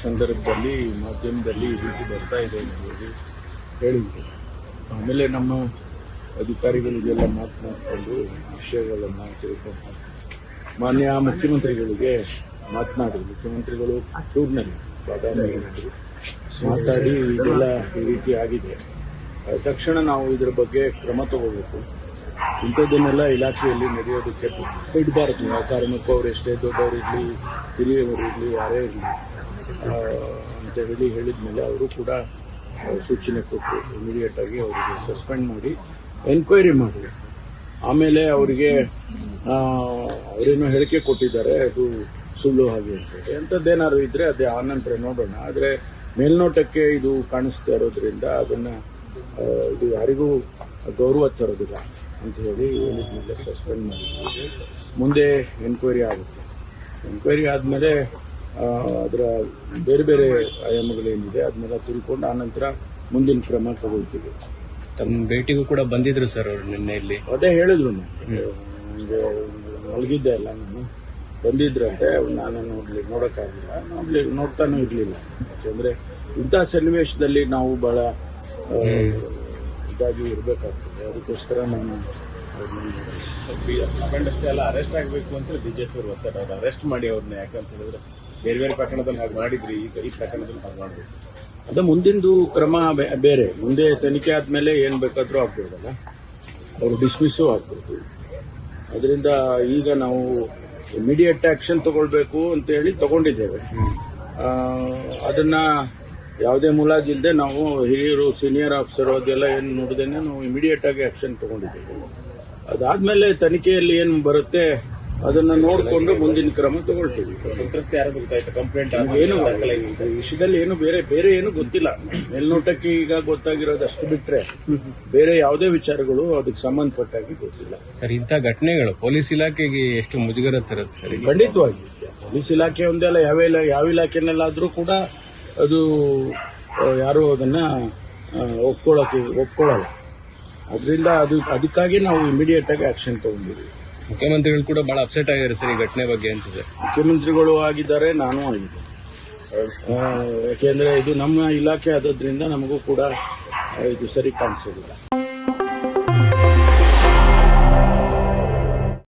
ಸಂದರ್ಭದಲ್ಲಿ ಮಾಧ್ಯಮದಲ್ಲಿ ಈ ರೀತಿ ಬರ್ತಾ ಇದೆ ಅನ್ನೋದು ಹೇಳಿದ್ರು. ಆಮೇಲೆ ನಮ್ಮ ಅಧಿಕಾರಿಗಳಿಗೆಲ್ಲ ಮಾತನಾಡಿಕೊಂಡು ವಿಷಯಗಳನ್ನು ತಿಳ್ಕೊಂಡು ಮಾನ್ಯ ಮುಖ್ಯಮಂತ್ರಿಗಳಿಗೆ ಮಾತನಾಡಿ, ಮುಖ್ಯಮಂತ್ರಿಗಳು ಟೂರ್ನಲ್ಲಿ ಬಾದಾಮಿಯಲ್ಲಿ ಮಾತಾಡಿ ಇದೆಲ್ಲ ಈ ರೀತಿ ಆಗಿದೆ, ತಕ್ಷಣ ನಾವು ಇದರ ಬಗ್ಗೆ ಕ್ರಮ ತಗೋಬೇಕು, ಇಂಥದ್ದನ್ನೆಲ್ಲ ಇಲಾಖೆಯಲ್ಲಿ ನಡೆಯೋದಕ್ಕೆ ಬಿಡಬಾರದು. ಯಾವ ಕಾರಣಕ್ಕೂ ಅವರು ಎಷ್ಟೇ ದೊಡ್ಡವರಿರಲಿ, ಹಿರಿಯವರಿರಲಿ, ಯಾರೇ ಇರಲಿ ಅಂತ ಹೇಳಿದ ಮೇಲೆ ಅವರು ಕೂಡ ಸೂಚನೆ ಕೊಟ್ಟರು. ಇಮಿಡಿಯೇಟ್ ಆಗಿ ಅವರಿಗೆ ಸಸ್ಪೆಂಡ್ ಮಾಡಿ ಎನ್ಕ್ವೈರಿ ಮಾಡಿ, ಆಮೇಲೆ ಅವರಿಗೆ ಅವರೇನೋ ಹೇಳಿಕೆ ಕೊಟ್ಟಿದ್ದಾರೆ, ಅದು ಸುಳ್ಳು ಹಾಗೆ ಇರ್ತದೆ, ಅಂಥದ್ದೇನಾದ್ರು ಇದ್ರೆ ಅದೇ ಆನಂತರ ನೋಡೋಣ. ಆದರೆ ಮೇಲ್ನೋಟಕ್ಕೆ ಇದು ಕಾಣಿಸ್ತಾ ಇರೋದ್ರಿಂದ ಅದನ್ನು ಇದು ಯಾರಿಗೂ ಗೌರವ ತರೋದಿಲ್ಲ ಅಂತ ಹೇಳಿ ಹೇಳಿದ್ಮೇಲೆ ಸಸ್ಪೆಂಡ್ ಮಾಡಿದ್ವಿ. ಮುಂದೆ ಎನ್ಕ್ವೈರಿ ಆಗುತ್ತೆ. ಎನ್ಕ್ವೈರಿ ಆದಮೇಲೆ ಅದರ ಬೇರೆ ಬೇರೆ ಆಯಾಮಗಳೇನಿದೆ ಅದನ್ನೆಲ್ಲ ತಿಳ್ಕೊಂಡು ಆನಂತರ ಮುಂದಿನ ಕ್ರಮ ತಗೊಳ್ತೀವಿ. ತಮ್ಮ ಭೇಟಿಗೂ ಕೂಡ ಬಂದಿದ್ರು ಸರ್ ಅವರು ನಿನ್ನೆ ಇಲ್ಲಿ. ಅದೇ ಹೇಳಿದ್ರು, ನನಗೆ ಮಲಗಿದ್ದೆ ಅಲ್ಲ, ನಾನು ಬಂದಿದ್ರಂತೆ, ನಾನು ನೋಡೋಕ್ಕಾಗಿಲ್ಲ, ನೋಡ್ತಾನೂ ಇರಲಿಲ್ಲ. ಯಾಕೆಂದರೆ ಇಂಥ ಸನ್ನಿವೇಶದಲ್ಲಿ ನಾವು ಬಹಳ ಇದಾಗಿ ಇರಬೇಕಾಗ್ತದೆ. ಅದಕ್ಕೋಸ್ಕರ ನಾನು ಅಷ್ಟೇ ಅಲ್ಲ, ಅರೆಸ್ಟ್ ಆಗಬೇಕು ಅಂತ ಬಿಜೆಪಿ ಅವರು ಒತ್ತಡ, ಅವ್ರು ಅರೆಸ್ಟ್ ಮಾಡಿ ಅವ್ರನ್ನ. ಯಾಕಂತ ಹೇಳಿದ್ರೆ ಬೇರೆ ಬೇರೆ ಪ್ರಕರಣದಲ್ಲಿ ಹಾಗೆ ಮಾಡಿದ್ರಿ, ಈ ಪ್ರಕರಣದಲ್ಲಿ ಹಾಗೆ ಮಾಡಬೇಕು. ಅದು ಮುಂದಿಂದು ಕ್ರಮ ಬೇರೆ. ಮುಂದೆ ತನಿಖೆ ಆದಮೇಲೆ ಏನು ಬೇಕಾದರೂ ಆಗ್ಬೋದಲ್ಲ, ಅವರು ಡಿಸ್ಮಿಸ್ಸು ಆಗ್ಬೋದು. ಅದರಿಂದ ಈಗ ನಾವು ಇಮಿಡಿಯೇಟ್ ಆಕ್ಷನ್ ತಗೊಳ್ಬೇಕು ಅಂತ ಹೇಳಿ ತಗೊಂಡಿದ್ದೇವೆ. ಅದನ್ನ ಯಾವುದೇ ಮುಲಾಜಿಲ್ಲದೆ ನಾವು ಹಿರಿಯರು, ಸೀನಿಯರ್ ಆಫೀಸರ್ ಅದೆಲ್ಲ ಏನು ನೋಡಿದೇನೆ ನಾವು ಇಮಿಡಿಯೇಟ್ ಆಗಿ ಆಕ್ಷನ್ ತಗೊಂಡಿದ್ದೇವೆ. ಅದಾದ್ಮೇಲೆ ತನಿಖೆಯಲ್ಲಿ ಏನು ಬರುತ್ತೆ ಅದನ್ನ ನೋಡಿಕೊಂಡು ಮುಂದಿನ ಕ್ರಮ ತಗೊಳ್ತೀವಿ. ಸಂತ್ರಸ್ತೆ ಯಾರು ಗೊತ್ತಾಯ್ತು, ಕಂಪ್ಲೇಂಟ್ ಏನು ಈ ವಿಷಯದಲ್ಲಿ ಏನು ಬೇರೆ ಏನು ಗೊತ್ತಿಲ್ಲ. ಮೇಲ್ನೋಟಕ್ಕೆ ಈಗ ಗೊತ್ತಾಗಿರೋದು ಅಷ್ಟು ಬಿಟ್ರೆ ಬೇರೆ ಯಾವುದೇ ವಿಚಾರಗಳು ಅದಕ್ಕೆ ಸಂಬಂಧಪಟ್ಟಾಗಿ ಗೊತ್ತಿಲ್ಲ. ಸರ್, ಇಂಥ ಘಟನೆಗಳು ಪೊಲೀಸ್ ಇಲಾಖೆಗೆ ಎಷ್ಟು ಮುಜುಗರ ತರುತ್ತೆ ಸರ್? ಖಂಡಿತವಾಗಿ ಪೊಲೀಸ್ ಇಲಾಖೆ ಒಂದೇ ಅಲ್ಲ, ಯಾವ ಇಲಾಖೆನಲ್ಲಾದ್ರೂ ಕೂಡ ಅದು ಯಾರು ಅದನ್ನ ಒಪ್ಕೊಳ್ಳಲ್ಲ. ಅದರಿಂದ ಅದಕ್ಕಾಗಿ ನಾವು ಇಮಿಡಿಯೇಟ್ ಆಗಿ ಆಕ್ಷನ್ ತಗೊಂಡಿದ್ದೀವಿ. ಮುಖ್ಯಮಂತ್ರಿಗಳು ಕೂಡ ಬಹಳ ಅಪ್ಸೆಟ್ ಆಗಿದ್ದಾರೆ ಸರ್ ಈ ಘಟನೆ ಬಗ್ಗೆ ಅಂತ ಸರ್. ಮುಖ್ಯಮಂತ್ರಿಗಳು ಆಗಿದ್ದಾರೆ, ನಾನು ಆಗಿದ್ದೆ. ಯಾಕೆಂದ್ರೆ ಇದು ನಮ್ಮ ಇಲಾಖೆ ಆದದ್ರಿಂದ ನಮಗೂ ಕೂಡ ಇದು ಸರಿ ಕಾಣಿಸೋದಿಲ್ಲ.